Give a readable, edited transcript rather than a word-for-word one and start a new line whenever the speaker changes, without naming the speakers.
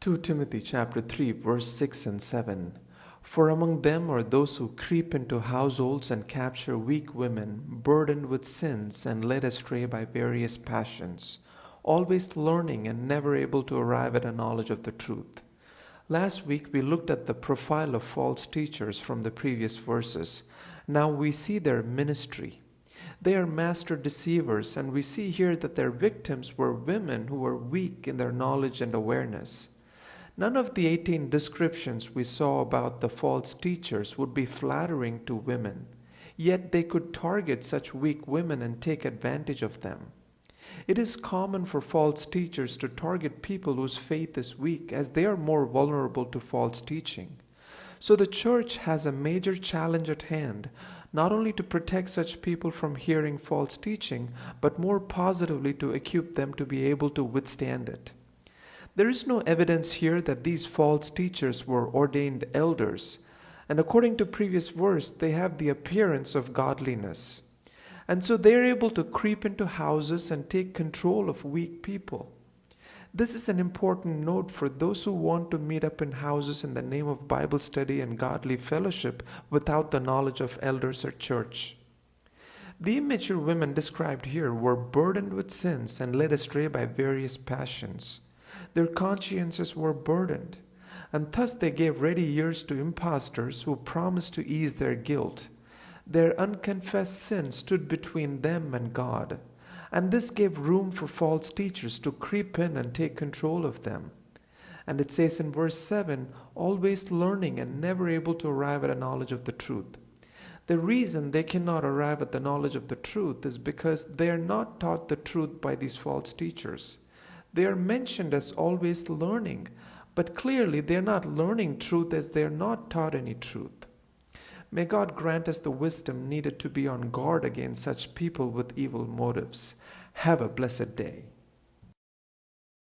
2 Timothy chapter 3 verse 6 and 7. For among them are those who creep into households and capture weak women, burdened with sins and led astray by various passions, always learning and never able to arrive at a knowledge of the truth. Last week we looked at the profile of false teachers from the previous verses. Now we see their ministry. They are master deceivers, and we see here that their victims were women who were weak in their knowledge and awareness. None of the 18 descriptions we saw about the false teachers would be flattering to women, yet they could target such weak women and take advantage of them. It is common for false teachers to target people whose faith is weak, as they are more vulnerable to false teaching. So the church has a major challenge at hand, not only to protect such people from hearing false teaching, but more positively to equip them to be able to withstand it. There is no evidence here that these false teachers were ordained elders, and according to previous verse, they have the appearance of godliness. And so they are able to creep into houses and take control of weak people. This is an important note for those who want to meet up in houses in the name of Bible study and godly fellowship without the knowledge of elders or church. The immature women described here were burdened with sins and led astray by various passions. Their consciences were burdened, and thus they gave ready ears to impostors who promised to ease their guilt. Their unconfessed sin stood between them and God, and this gave room for false teachers to creep in and take control of them. And it says in verse 7, always learning and never able to arrive at a knowledge of the truth. The reason they cannot arrive at the knowledge of the truth is because they are not taught the truth by these false teachers. They are mentioned as always learning, but clearly they are not learning truth as they are not taught any truth. May God grant us the wisdom needed to be on guard against such people with evil motives. Have a blessed day.